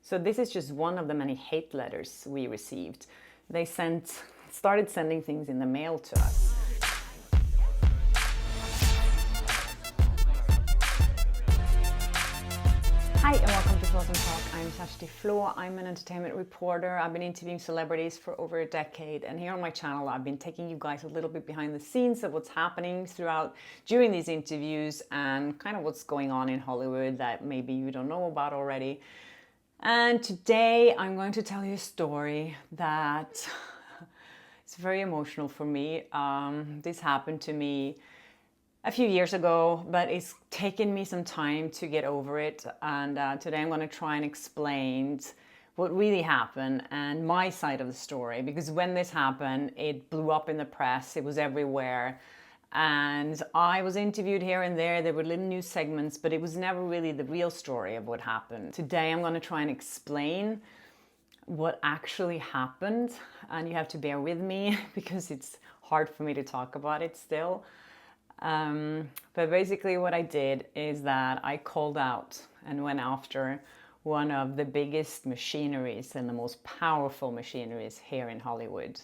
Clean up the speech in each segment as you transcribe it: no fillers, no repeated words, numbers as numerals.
So this is just one of the many hate letters we received. They started sending things in the mail to us. Hi and welcome to Flaa Talk. I'm Kjersti Flaa. I'm an entertainment reporter. I've been interviewing celebrities for over a decade, and here on my channel I've been taking you guys a little bit behind the scenes of what's happening during these interviews and kind of what's going on in Hollywood that maybe you don't know about already. And today I'm going to tell you a story that it's very emotional for me. This happened to me a few years ago, but it's taken me some time to get over it. And today I'm going to try and explain what really happened and my side of the story. Because when this happened, it blew up in the press. It was everywhere. And I was interviewed here and there. There were little news segments, but it was never really the real story of what happened. Today I'm going to try and explain what actually happened. And you have to bear with me because it's hard for me to talk about it still. But basically what I did is that I called out and went after one of the biggest machineries and the most powerful machineries here in Hollywood.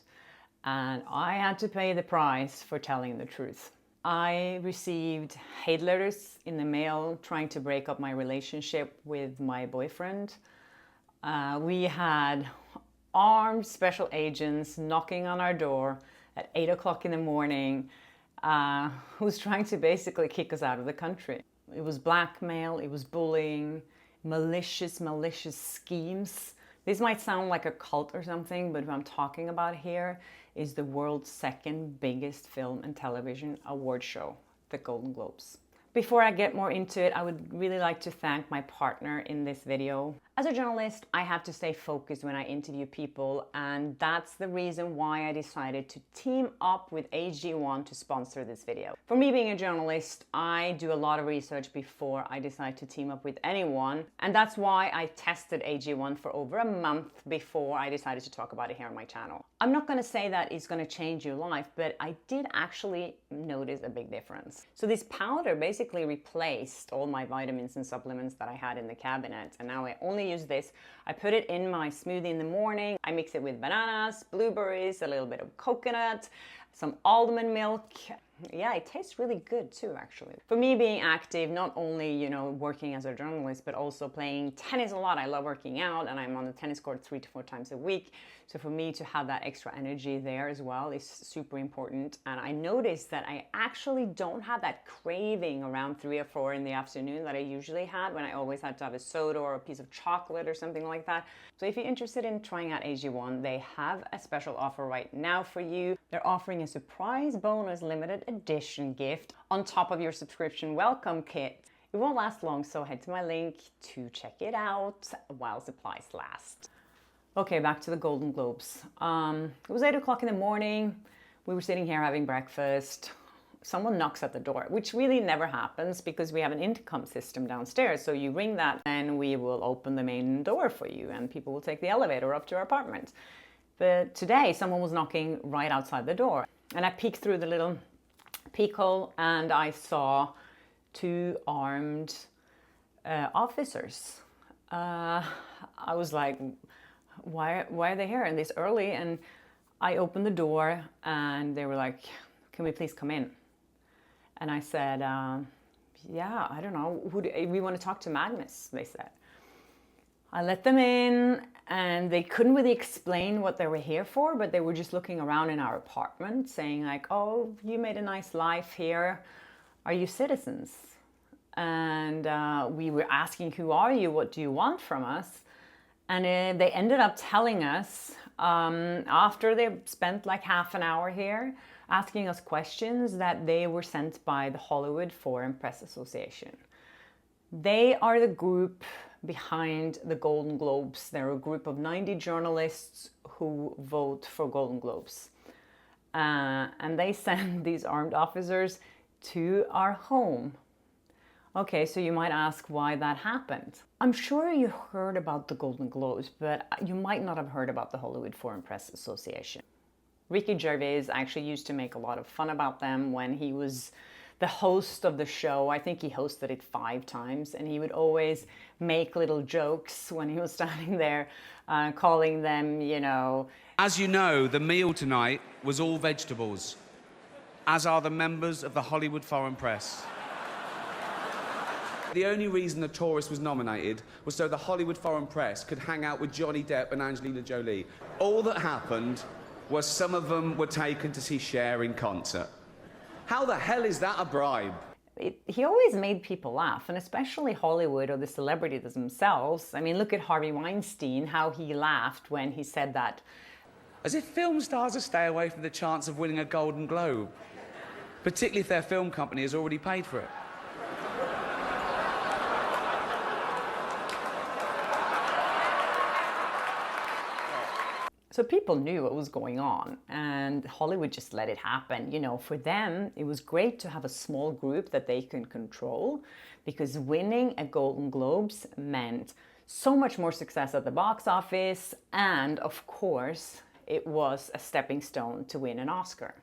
And I had to pay the price for telling the truth. I received hate letters in the mail trying to break up my relationship with my boyfriend. We had armed special agents knocking on our door at 8 o'clock in the morning, who was trying to basically kick us out of the country. It was blackmail, it was bullying, malicious schemes. This might sound like a cult or something, but what I'm talking about here is the world's second biggest film and television award show, the Golden Globes. Before I get more into it, I would really like to thank my partner in this video. As a journalist, I have to stay focused when I interview people, and that's the reason why I decided to team up with AG1 to sponsor this video. For me being a journalist, I do a lot of research before I decide to team up with anyone, and that's why I tested AG1 for over a month before I decided to talk about it here on my channel. I'm not going to say that it's going to change your life, but I did actually notice a big difference. So this powder basically replaced all my vitamins and supplements that I had in the cabinet, and now I only use this. I put it in my smoothie in the morning. I mix it with bananas, blueberries, a little bit of coconut, some almond milk. Yeah, it tastes really good too, actually. For me, being active, not only, working as a journalist, but also playing tennis a lot. I love working out, and I'm on the tennis court 3 to 4 times a week. So for me to have that extra energy there as well is super important. And I noticed that I actually don't have that craving around 3 or 4 in the afternoon that I usually had when I always had to have a soda or a piece of chocolate or something like that. So if you're interested in trying out AG1, they have a special offer right now for you. They're offering a surprise bonus limited edition gift on top of your subscription welcome kit. It won't last long, so head to my link to check it out while supplies last. Okay, back to the Golden Globes. It was 8 o'clock in the morning. We were sitting here having breakfast. Someone knocks at the door, which really never happens because we have an intercom system downstairs. So you ring that and we will open the main door for you and people will take the elevator up to our apartment. But today someone was knocking right outside the door, and I peeked through the little peek hole and I saw 2 armed officers. I was like, why are they here and this early? And I opened the door and they were like, can we please come in? And I said, yeah, I don't know, we want to talk to Magnus, they said. I let them in and they couldn't really explain what they were here for, but they were just looking around in our apartment saying like, oh, you made a nice life here. Are you citizens? And we were asking, who are you? What do you want from us? And they ended up telling us, after they spent like half an hour here, asking us questions, that they were sent by the Hollywood Foreign Press Association. They are the group behind the Golden Globes. They're a group of 90 journalists who vote for Golden Globes. And they send these armed officers to our home. Okay, so you might ask why that happened. I'm sure you heard about the Golden Globes, but you might not have heard about the Hollywood Foreign Press Association. Ricky Gervais actually used to make a lot of fun about them when he was the host of the show. I think he hosted it 5 times, and he would always make little jokes when he was standing there, calling them, you know... As you know, the meal tonight was all vegetables, as are the members of the Hollywood Foreign Press. The only reason The Tourist was nominated was so the Hollywood Foreign Press could hang out with Johnny Depp and Angelina Jolie. All that happened was some of them were taken to see Cher in concert. How the hell is that a bribe? He always made people laugh, and especially Hollywood or the celebrities themselves. I mean, look at Harvey Weinstein, how he laughed when he said that. As if film stars will stay away from the chance of winning a Golden Globe, particularly if their film company has already paid for it. So people knew what was going on, and Hollywood just let it happen. You know, for them, it was great to have a small group that they can control, because winning a Golden Globes meant so much more success at the box office, and of course, it was a stepping stone to win an Oscar.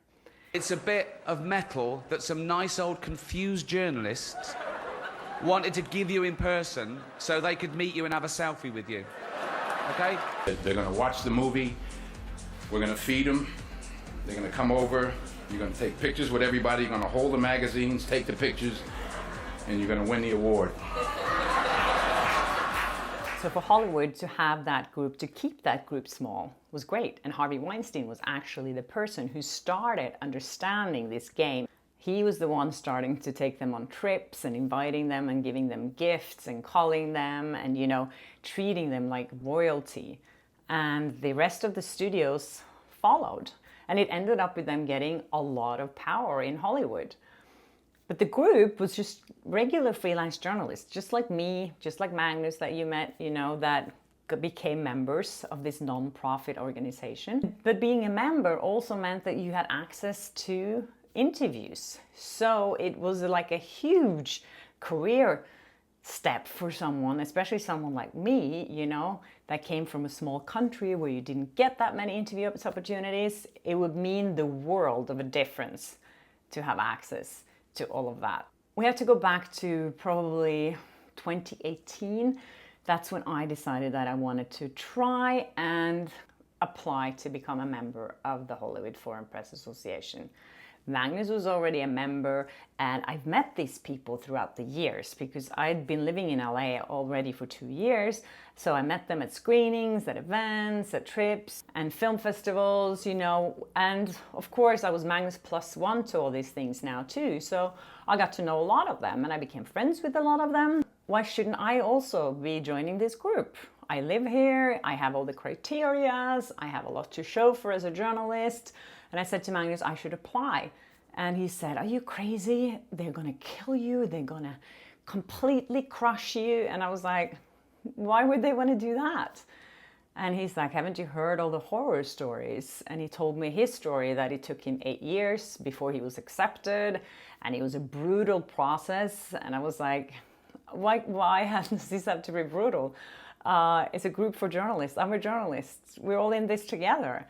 It's a bit of metal that some nice old confused journalists wanted to give you in person so they could meet you and have a selfie with you. Okay? They're gonna watch the movie, we're gonna feed them, they're gonna come over, you're gonna take pictures with everybody, you're gonna hold the magazines, take the pictures, and you're gonna win the award. So for Hollywood to have that group, to keep that group small, was great. And Harvey Weinstein was actually the person who started understanding this game. He was the one starting to take them on trips and inviting them and giving them gifts and calling them and, you know, treating them like royalty. And the rest of the studios followed. And it ended up with them getting a lot of power in Hollywood. But the group was just regular freelance journalists, just like me, just like Magnus that you met, you know, that became members of this non-profit organization. But being a member also meant that you had access to interviews. So it was like a huge career step for someone, especially someone like me, you know, that came from a small country where you didn't get that many interview opportunities. It would mean the world of a difference to have access to all of that. We have to go back to probably 2018. That's when I decided that I wanted to try and apply to become a member of the Hollywood Foreign Press Association. Magnus was already a member, and I've met these people throughout the years because I'd been living in LA already for 2 years. So I met them at screenings, at events, at trips and film festivals, you know, and of course I was Magnus +1 to all these things now too. So I got to know a lot of them and I became friends with a lot of them. Why shouldn't I also be joining this group? I live here, I have all the criterias, I have a lot to show for as a journalist. And I said to Magnus, I should apply. And he said, are you crazy? They're gonna kill you, they're gonna completely crush you. And I was like, why would they want to do that? And he's like, haven't you heard all the horror stories? And he told me his story that it took him 8 years before he was accepted. And it was a brutal process. And I was like, why does this have to be brutal? It's a group for journalists. I'm a journalist. We're all in this together.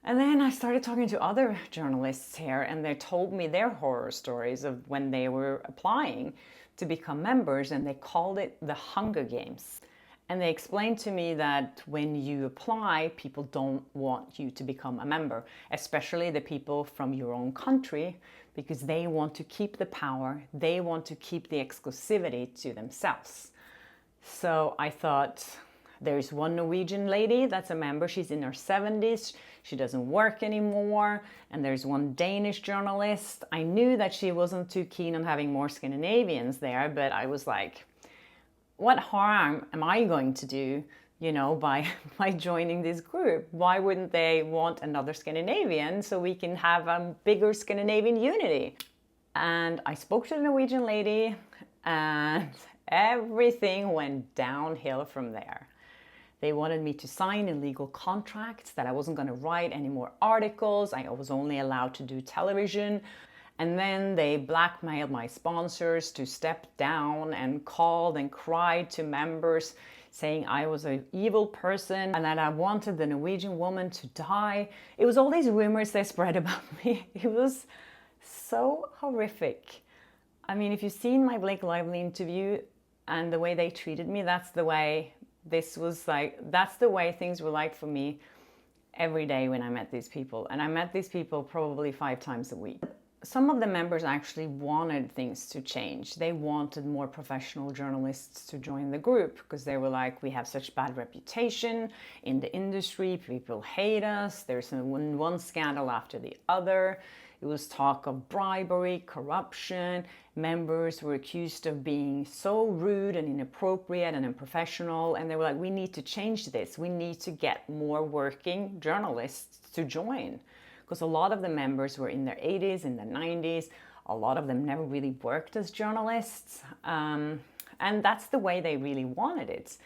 And then I started talking to other journalists here, and they told me their horror stories of when they were applying to become members, and they called it the Hunger Games. And they explained to me that when you apply, people don't want you to become a member, especially the people from your own country, because they want to keep the power, they want to keep the exclusivity to themselves. So I thought, there's one Norwegian lady that's a member, she's in her 70s, she doesn't work anymore, and there's one Danish journalist. I knew that she wasn't too keen on having more Scandinavians there, but I was like, what harm am I going to do, you know, by joining this group? Why wouldn't they want another Scandinavian so we can have a bigger Scandinavian unity? And I spoke to the Norwegian lady, and everything went downhill from there. They wanted me to sign illegal contracts that I wasn't going to write any more articles. I was only allowed to do television. And then they blackmailed my sponsors to step down and called and cried to members saying I was an evil person and that I wanted the Norwegian woman to die. It was all these rumors they spread about me. It was So horrific. I mean, if you've seen my Blake Lively interview and the way they treated me, that's the way things were like for me every day when I met these people. And I met these people probably 5 times a week. Some of the members actually wanted things to change. They wanted more professional journalists to join the group because they were like, we have such bad reputation in the industry, people hate us, there's one scandal after the other. It was talk of bribery, corruption. Members were accused of being so rude and inappropriate and unprofessional. And they were like, we need to change this. We need to get more working journalists to join. Because a lot of the members were in their 80s, in their 90s. A lot of them never really worked as journalists. And that's the way they really wanted it.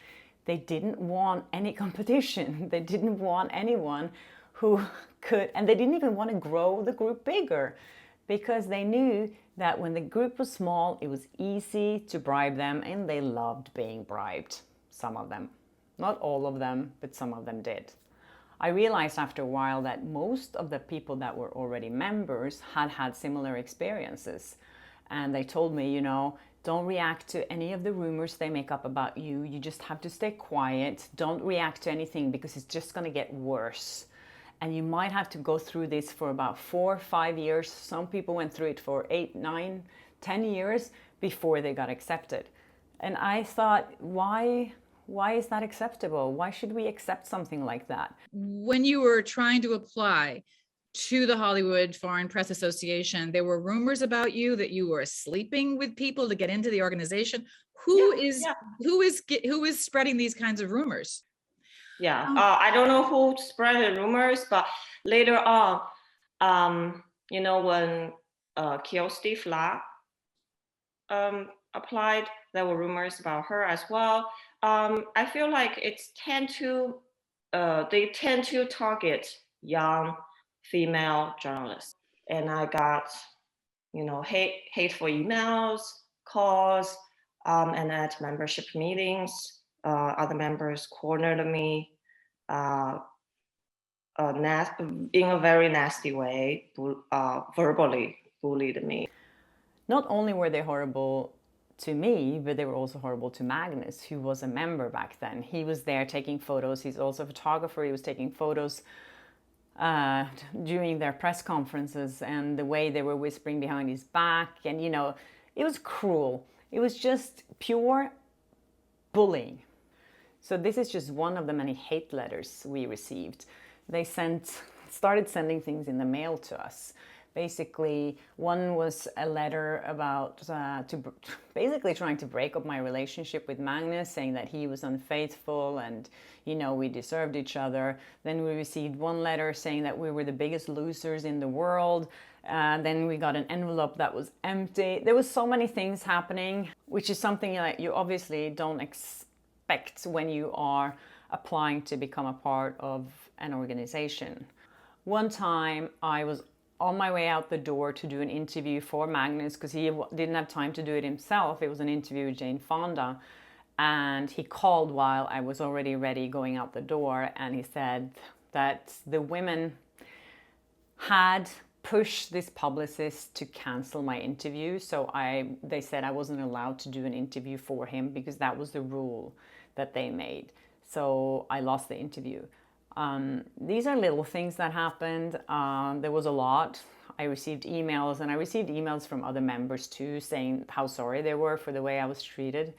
They didn't want any competition. They didn't want anyone who could, and they didn't even want to grow the group bigger because they knew that when the group was small, it was easy to bribe them and they loved being bribed. Some of them. Not all of them, but some of them did. I realized after a while that most of the people that were already members had had similar experiences. And they told me, don't react to any of the rumors they make up about you. You just have to stay quiet. Don't react to anything because it's just going to get worse. And you might have to go through this for about 4 or 5 years. Some people went through it for 8, 9, 10 years before they got accepted. And I thought, why is that acceptable? Why should we accept something like that? When you were trying to apply to the Hollywood Foreign Press Association, there were rumors about you that you were sleeping with people to get into the organization. Who is spreading these kinds of rumors? Yeah, I don't know who spread the rumors, but later on, when Kjersti Flaa applied, there were rumors about her as well. I feel like they tend to target young female journalists, and I got, hateful emails, calls, and at membership meetings. Other members cornered me in a very nasty way, verbally bullied me. Not only were they horrible to me, but they were also horrible to Magnus, who was a member back then. He was there taking photos. He's also a photographer. He was taking photos during their press conferences, and the way they were whispering behind his back. And, it was cruel. It was just pure bullying. So this is just one of the many hate letters we received. They started sending things in the mail to us. Basically, one was a letter about basically trying to break up my relationship with Magnus, saying that he was unfaithful and, we deserved each other. Then we received one letter saying that we were the biggest losers in the world. Then we got an envelope that was empty. There was so many things happening, which is something that you obviously don't expect when you are applying to become a part of an organization. One time I was on my way out the door to do an interview for Magnus because he didn't have time to do it himself. It was an interview with Jane Fonda, and he called while I was already ready going out the door, and he said that the women had pushed this publicist to cancel my interview. So they said I wasn't allowed to do an interview for him because that was the rule that they made. So I lost the interview. These are little things that happened. There was a lot. I received emails from other members too, saying how sorry they were for the way I was treated.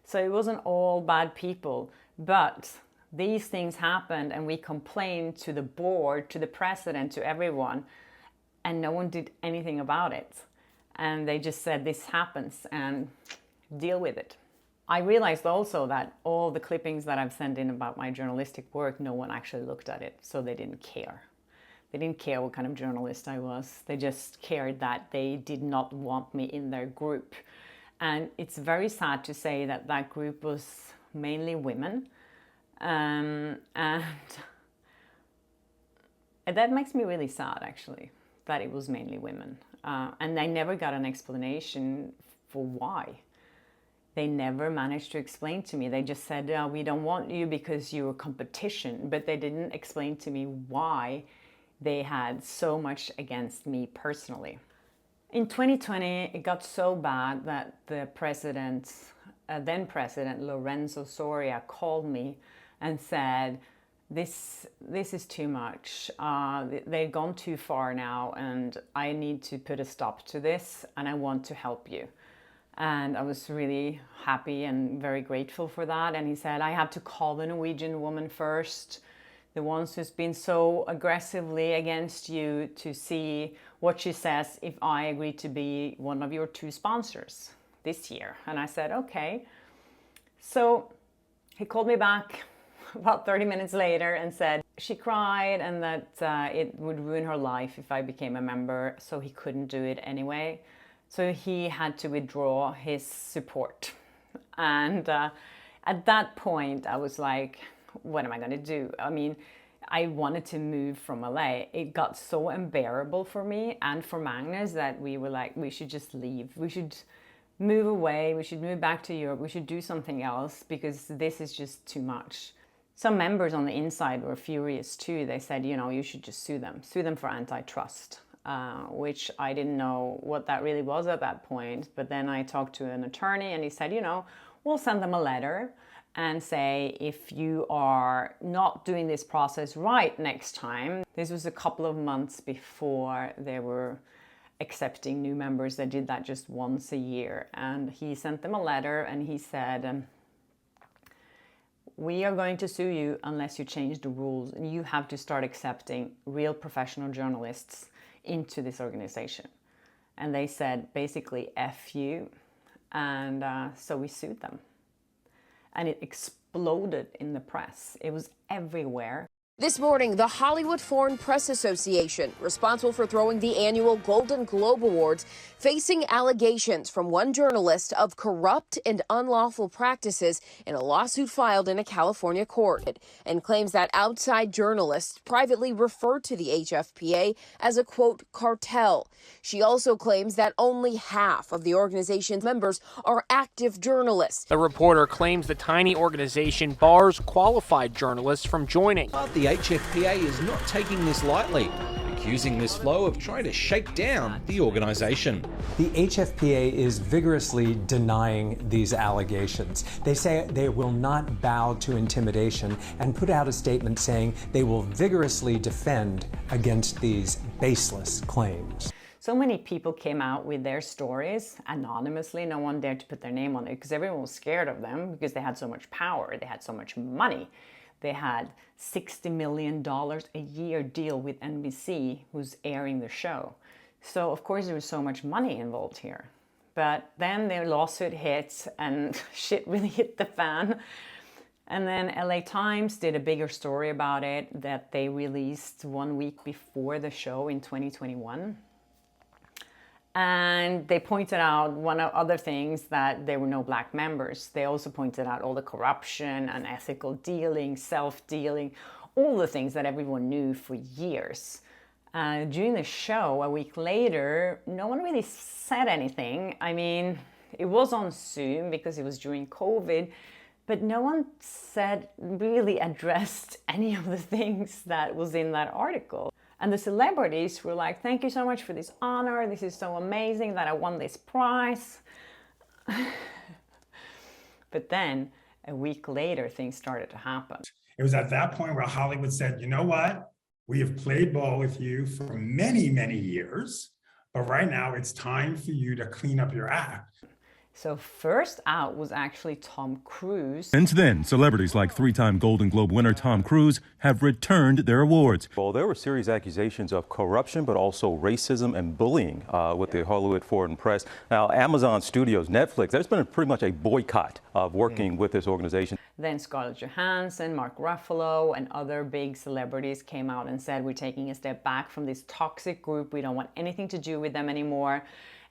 So it wasn't all bad people, but these things happened and we complained to the board, to the president, to everyone, and no one did anything about it. And they just said, this happens and deal with it. I realized also that all the clippings that I've sent in about my journalistic work, no one actually looked at it, so they didn't care. They didn't care what kind of journalist I was. They just cared that they did not want me in their group. And it's very sad to say that that group was mainly women. And that makes me really sad, actually, that it was mainly women. And I never got an explanation for why. They never managed to explain to me. They just said, we don't want you because you're competition. But they didn't explain to me why they had so much against me personally. In 2020, it got so bad that the president, then President Lorenzo Soria, called me and said, this is too much. They've gone too far now, and I need to put a stop to this, and I want to help you. And I was really happy and very grateful for that. And he said, I have to call the Norwegian woman first, the ones who's been so aggressively against you, to see what she says if I agree to be one of your 2 sponsors this year. And I said, okay. So he called me back about 30 minutes later and said she cried and that it would ruin her life if I became a member, so he couldn't do it anyway. So he had to withdraw his support. And at that point, I was like, what am I going to do? I mean, I wanted to move from LA. It got so unbearable for me and for Magnus that we were like, we should just leave. We should move away. We should move back to Europe. We should do something else because this is just too much. Some members on the inside were furious too. They said, you know, you should just sue them for antitrust. Which I didn't know what that really was at that point. But then I talked to an attorney and he said, you know, we'll send them a letter and say, if you are not doing this process right next time. This was a couple of months before they were accepting new members. They did that just once a year. And he sent them a letter and he said, we are going to sue you unless you change the rules, and you have to start accepting real professional journalists into this organization. And they said basically F you, and so we sued them, and it exploded in the press. It was everywhere. This morning, the Hollywood Foreign Press Association, responsible for throwing the annual Golden Globe Awards, facing allegations from one journalist of corrupt and unlawful practices in a lawsuit filed in a California court, and claims that outside journalists privately referred to the HFPA as a, quote, cartel. She also claims that only half of the organization's members are active journalists. The reporter claims the tiny organization bars qualified journalists from joining. The HFPA is not taking this lightly, accusing Ms. Flaa of trying to shake down the organization. The HFPA is vigorously denying these allegations. They say they will not bow to intimidation and put out a statement saying they will vigorously defend against these baseless claims. So many people came out with their stories anonymously. No one dared to put their name on it because everyone was scared of them because they had so much power, they had so much money. They had $60 million a year deal with NBC, who's airing the show. So of course there was so much money involved here. But then their lawsuit hit and shit really hit the fan. And then LA Times did a bigger story about it that they released 1 week before the show in 2021. And they pointed out one of other things, that there were no black members. They also pointed out all the corruption, unethical dealing, self-dealing, all the things that everyone knew for years. During the show, a week later, no one really said anything. I mean, it was on Zoom because it was during COVID, but no one really addressed any of the things that was in that article. And the celebrities were like, thank you so much for this honor. This is so amazing that I won this prize. But then a week later, things started to happen. It was at that point where Hollywood said, you know what? We have played ball with you for many, many years, but right now it's time for you to clean up your act. So first out was actually Tom Cruise. Since then, celebrities like three-time Golden Globe winner Tom Cruise have returned their awards. Well, there were serious accusations of corruption, but also racism and bullying with the Hollywood Foreign Press. Now, Amazon Studios, Netflix, there's been pretty much a boycott of working with this organization. Then Scarlett Johansson, Mark Ruffalo, and other big celebrities came out and said, we're taking a step back from this toxic group. We don't want anything to do with them anymore.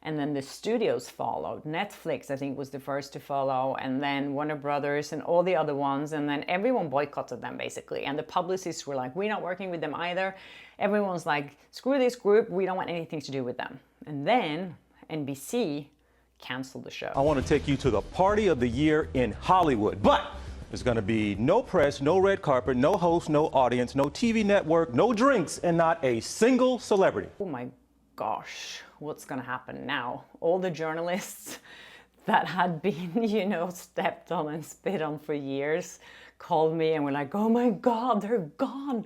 And then the studios followed. Netflix, I think, was the first to follow, and then Warner Brothers and all the other ones, and then everyone boycotted them, basically. And the publicists were like, we're not working with them either. Everyone's like, screw this group, we don't want anything to do with them. And then NBC canceled the show. I want to take you to the party of the year in Hollywood, but there's going to be no press, no red carpet, no host, no audience, no TV network, no drinks, and not a single celebrity. Oh my gosh, what's going to happen now? All the journalists that had been, you know, stepped on and spit on for years called me and were like, oh my God, they're gone.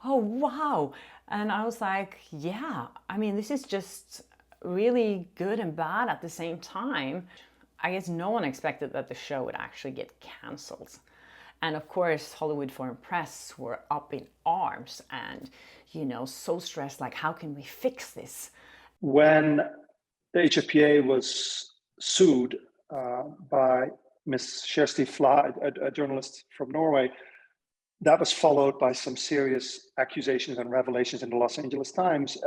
Oh, wow. And I was like, yeah, I mean, this is just really good and bad at the same time. I guess no one expected that the show would actually get cancelled. And of course, Hollywood Foreign Press were up in arms and, you know, so stressed, like, how can we fix this? When the HFPA was sued by Miss Kjersti Flaa, a journalist from Norway, that was followed by some serious accusations and revelations in the Los Angeles Times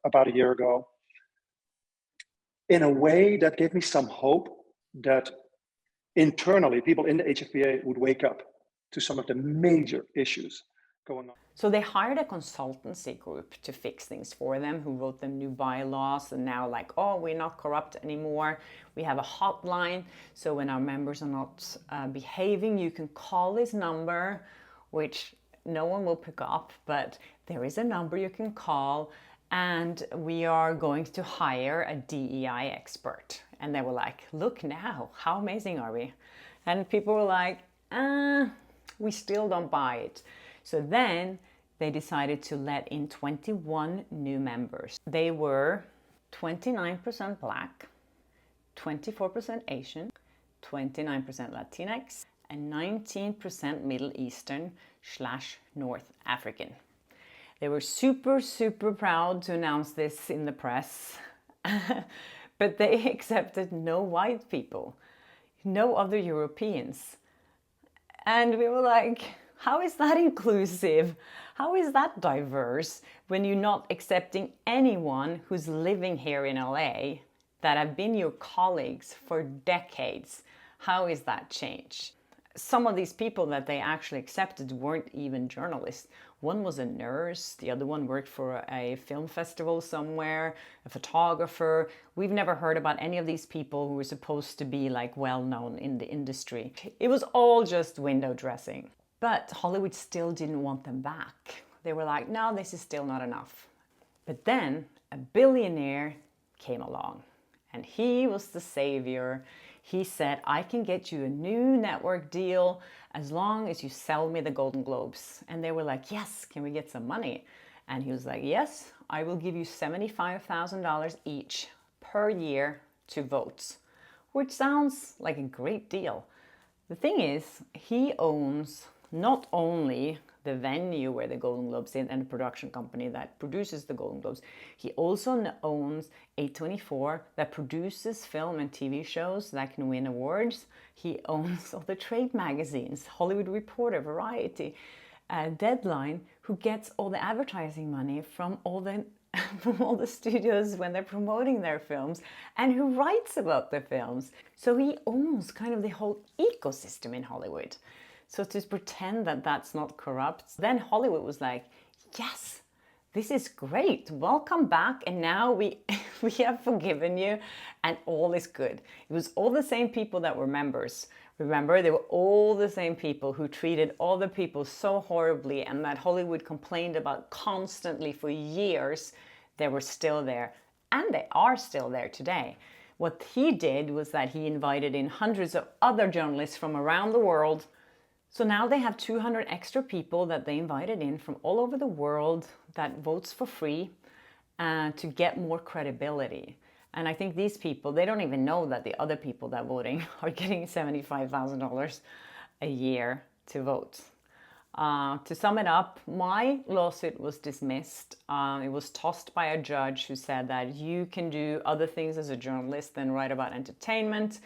about a year ago. In a way that gave me some hope that internally people in the HFPA would wake up to some of the major issues going on. So they hired a consultancy group to fix things for them, who wrote them new bylaws, and now like, oh, we're not corrupt anymore. We have a hotline, so when our members are not behaving, you can call this number, which no one will pick up, but there is a number you can call, and we are going to hire a DEI expert. And they were like, look now, how amazing are we? And people were like, we still don't buy it. So then they decided to let in 21 new members. They were 29% Black, 24% Asian, 29% Latinx, and 19% Middle Eastern / North African. They were super, super proud to announce this in the press, but they accepted no white people, no other Europeans. And we were like, how is that inclusive? How is that diverse when you're not accepting anyone who's living here in LA that have been your colleagues for decades? How is that change? Some of these people that they actually accepted weren't even journalists. One was a nurse, the other one worked for a film festival somewhere, a photographer. We've never heard about any of these people who were supposed to be like well-known in the industry. It was all just window dressing. But Hollywood still didn't want them back. They were like, no, this is still not enough. But then a billionaire came along and he was the savior. He said, I can get you a new network deal as long as you sell me the Golden Globes. And they were like, yes, can we get some money? And he was like, yes, I will give you $75,000 each per year to vote, which sounds like a great deal. The thing is, he owns not only the venue where the Golden Globes is and the production company that produces the Golden Globes, he also owns A24 that produces film and TV shows that can win awards. He owns all the trade magazines, Hollywood Reporter, Variety, Deadline, who gets all the advertising money from all the studios when they're promoting their films, and who writes about the films. So he owns kind of the whole ecosystem in Hollywood. So to pretend that that's not corrupt, then Hollywood was like, yes, this is great. Welcome back. And now we have forgiven you and all is good. It was all the same people that were members. Remember, they were all the same people who treated other people so horribly and that Hollywood complained about constantly for years. They were still there, and they are still there today. What he did was that he invited in hundreds of other journalists from around the world. So now they have 200 extra people that they invited in from all over the world that votes for free to get more credibility. And I think these people, they don't even know that the other people that are voting are getting $75,000 a year to vote. To sum it up, my lawsuit was dismissed. It was tossed by a judge who said that you can do other things as a journalist than write about entertainment.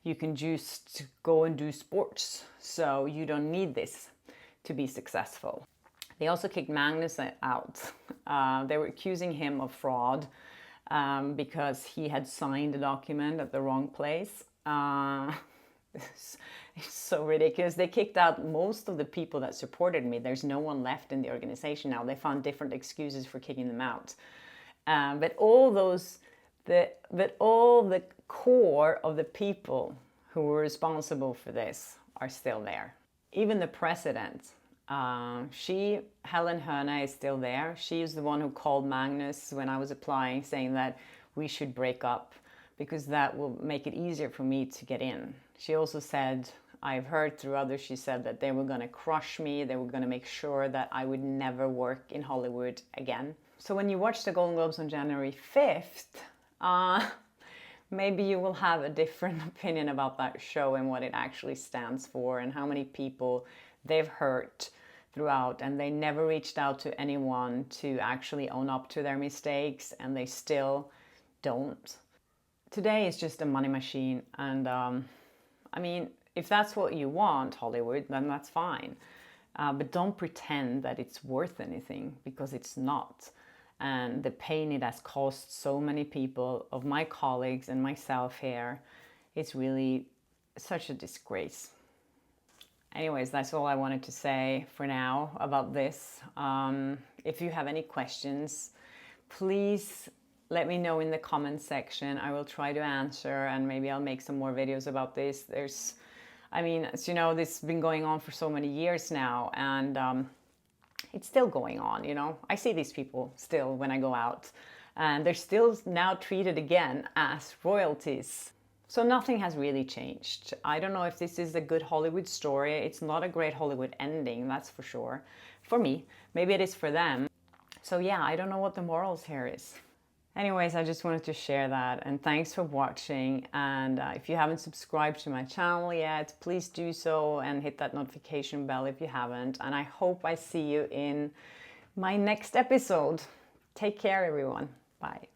You can just go and do sports, so you don't need this to be successful. They also kicked Magnus out. They were accusing him of fraud because he had signed a document at the wrong place. It's so ridiculous. They kicked out most of the people that supported me. There's no one left in the organization now. They found different excuses for kicking them out. But all the core of the people who were responsible for this are still there. Even the president Helen Herne is still there. She is the one who called Magnus when I was applying, saying that we should break up because that will make it easier for me to get in. She also said, I've heard through others, she said that they were going to crush me. They were going to make sure that I would never work in Hollywood again. So when you watch the Golden Globes on January 5th, maybe you will have a different opinion about that show and what it actually stands for and how many people they've hurt throughout, and they never reached out to anyone to actually own up to their mistakes, and they still don't. Today is just a money machine, and I mean, if that's what you want, Hollywood, then that's fine. But don't pretend that it's worth anything, because it's not. And the pain it has caused so many people, of my colleagues and myself here, it's really such a disgrace. Anyways, that's all I wanted to say for now about this. If you have any questions, please let me know in the comments section. I will try to answer, and maybe I'll make some more videos about this. I mean, as you know, this has been going on for so many years now, and it's still going on, you know. I see these people still when I go out, and they're still now treated again as royalties. So nothing has really changed. I don't know if this is a good Hollywood story. It's not a great Hollywood ending, that's for sure. For me, maybe it is for them. So yeah, I don't know what the morals here is. Anyways, I just wanted to share that, and thanks for watching. And if you haven't subscribed to my channel yet, please do so and hit that notification bell if you haven't. And I hope I see you in my next episode. Take care, everyone. Bye.